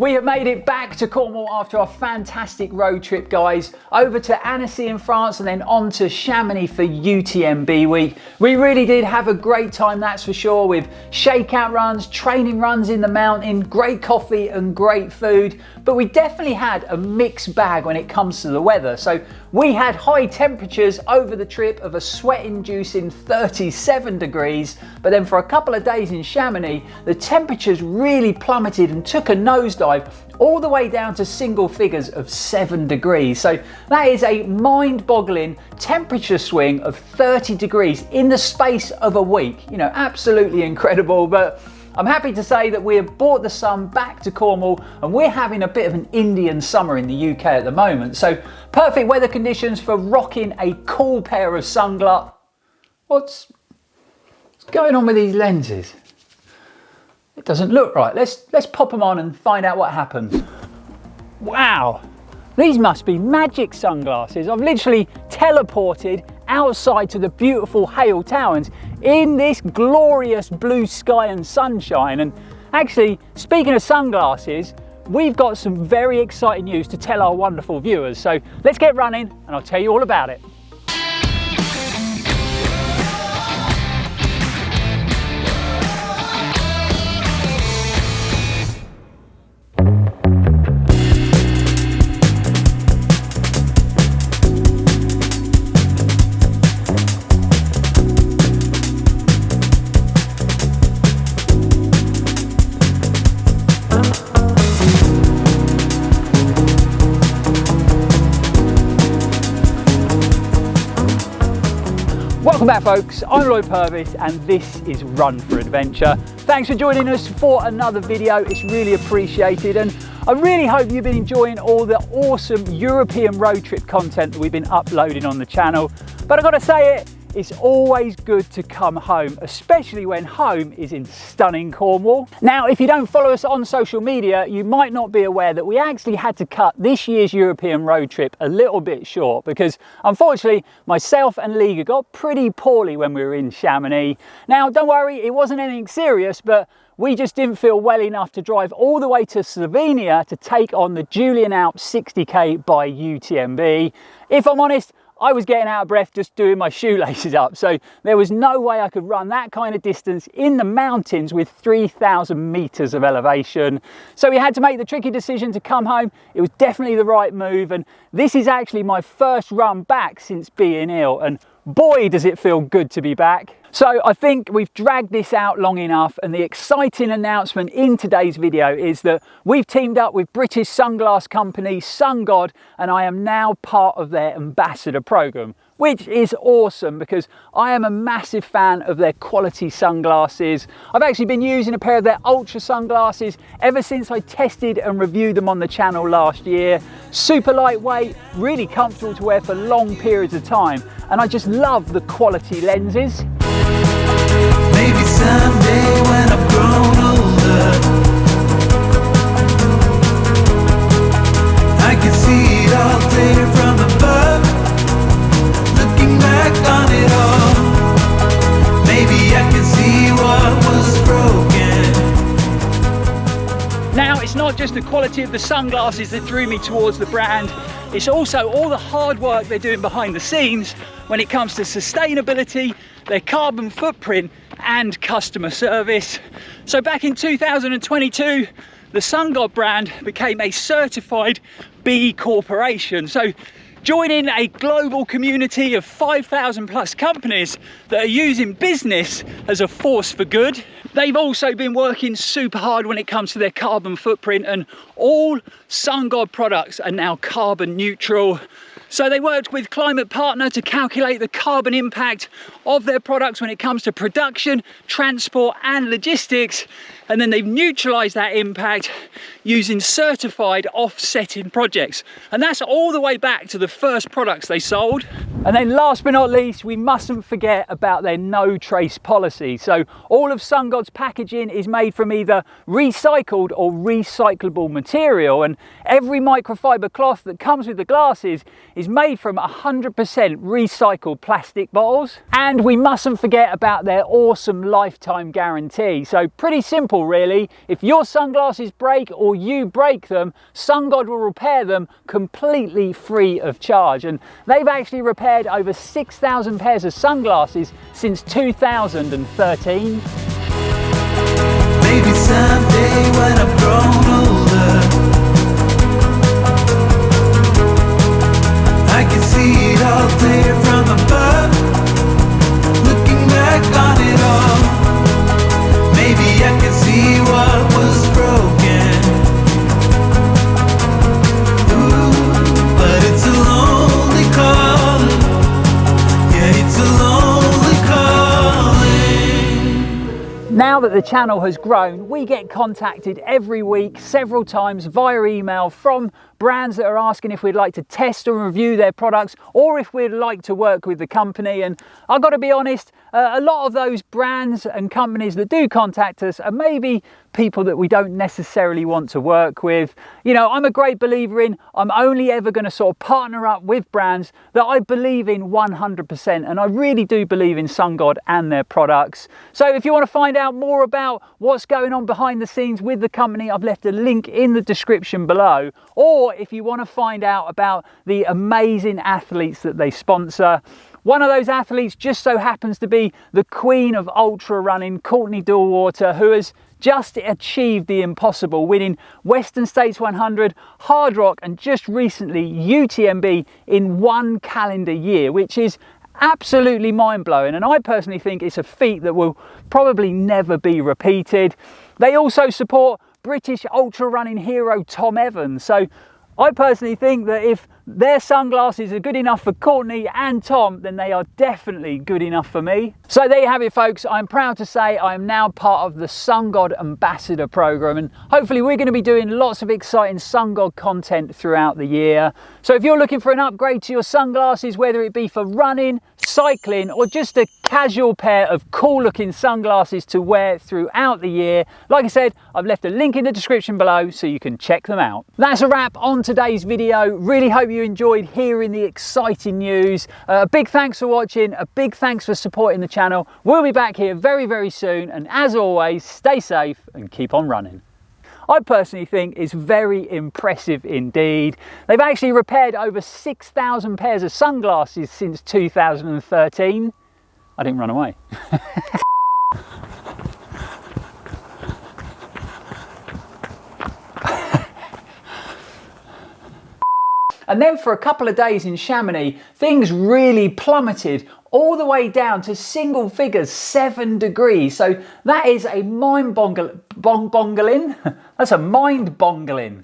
We have made it back to Cornwall after our fantastic road trip, guys. Over to Annecy in France and then on to Chamonix for UTMB week. We really did have a great time, that's for sure, with shakeout runs, training runs in the mountain, great coffee and great food. But we definitely had a mixed bag when it comes to the weather. So we had high temperatures over the trip of a sweat-inducing 37 degrees, but then for a couple of days in Chamonix, the temperatures really plummeted and took a nosedive all the way down to single figures of 7 degrees. So that is a mind-boggling temperature swing of 30 degrees in the space of a week. You know, absolutely incredible. But I'm happy to say that we have brought the sun back to Cornwall and we're having a bit of an Indian summer in the UK at the moment. So perfect weather conditions for rocking a cool pair of sunglasses. What's going on with these lenses? It doesn't look right. Let's pop them on and find out what happens. Wow, these must be magic sunglasses. I've literally teleported outside to the beautiful Hale Towers in this glorious blue sky and sunshine. And actually, speaking of sunglasses, we've got some very exciting news to tell our wonderful viewers. So let's get running and I'll tell you all about it. Welcome back, folks. I'm Lloyd Purvis and this is Run4Adventure. Thanks for joining us for another video. It's really appreciated and I really hope you've been enjoying all the awesome European road trip content that we've been uploading on the channel. But I've got to say it, it's always good to come home, especially when home is in stunning Cornwall. Now, if you don't follow us on social media, you might not be aware that we actually had to cut this year's European road trip a little bit short because unfortunately, myself and Liga got pretty poorly when we were in Chamonix. Now, don't worry, it wasn't anything serious, but we just didn't feel well enough to drive all the way to Slovenia to take on the Julian Alps 60k by UTMB. If I'm honest, I was getting out of breath just doing my shoelaces up, so there was no way I could run that kind of distance in the mountains with 3,000 meters of elevation. So we had to make the tricky decision to come home. It was definitely the right move, and this is actually my first run back since being ill, and boy does it feel good to be back. So I think we've dragged this out long enough, and the exciting announcement in today's video is that we've teamed up with British sunglass company Sungod, and I am now part of their ambassador program, which is awesome because I am a massive fan of their quality sunglasses. I've actually been using a pair of their ultra sunglasses ever since I tested and reviewed them on the channel last year. Super lightweight, really comfortable to wear for long periods of time, and I just love the quality lenses. Maybe someday when I've grown older, I can see it all clear from above, looking back on it all. Maybe I can see what was broken. Now, it's not just the quality of the sunglasses that drew me towards the brand, it's also all the hard work they're doing behind the scenes when it comes to sustainability, their carbon footprint and customer service. So back in 2022, the Sungod brand became a certified B Corporation. So joining a global community of 5,000 plus companies that are using business as a force for good. They've also been working super hard when it comes to their carbon footprint, and all Sungod products are now carbon neutral. So they worked with Climate Partner to calculate the carbon impact of their products when it comes to production, transport and logistics. And then they've neutralized that impact using certified offsetting projects. And that's all the way back to the first products they sold. And then last but not least, we mustn't forget about their no trace policy. So all of Sungod's packaging is made from either recycled or recyclable material. And every microfiber cloth that comes with the glasses is made from 100% recycled plastic bottles. And we mustn't forget about their awesome lifetime guarantee. So pretty simple really. If your sunglasses break or you break them, Sungod will repair them completely free of charge. And they've actually repaired over 6,000 pairs of sunglasses since 2013. Maybe someday when I've grown older, I can see it all clear from above. Looking back on it all, maybe I can see what was broken. Ooh, but it's a lonely calling. Yeah, it's a lonely calling. Now that the channel has grown, we get contacted every week, several times via email from brands that are asking if we'd like to test or review their products or if we'd like to work with the company. And I've got to be honest, a lot of those brands and companies that do contact us are maybe people that we don't necessarily want to work with. You know, I'm a great believer in, I'm only ever going to sort of partner up with brands that I believe in 100%, and I really do believe in Sungod and their products. So if you want to find out more about what's going on behind the scenes with the company, I've left a link in the description below. Or if you want to find out about the amazing athletes that they sponsor, one of those athletes just so happens to be the queen of ultra running, Courtney Dauwalter, who has just achieved the impossible, winning Western States 100, Hard Rock, and just recently UTMB in one calendar year, which is absolutely mind-blowing. And I personally think it's a feat that will probably never be repeated. They also support British ultra running hero Tom Evans. So I personally think that if their sunglasses are good enough for Courtney and Tom, then they are definitely good enough for me. So there you have it, folks. I'm proud to say I am now part of the Sungod Ambassador program, and hopefully we're going to be doing lots of exciting Sungod content throughout the year. So if you're looking for an upgrade to your sunglasses, whether it be for running, cycling, or just a casual pair of cool looking sunglasses to wear throughout the year, like I said, I've left a link in the description below so you can check them out. That's a wrap on today's video. Really hope you enjoyed hearing the exciting news. A big thanks for watching, a big thanks for supporting the channel. We'll be back here very, very soon, and as always, stay safe and keep on running. I personally think it's very impressive indeed. They've actually repaired over 6,000 pairs of sunglasses since 2013. I didn't run away. And then for a couple of days in Chamonix, things really plummeted all the way down to single figures, 7 degrees. So that is a mind-boggling, that's a mind-boggling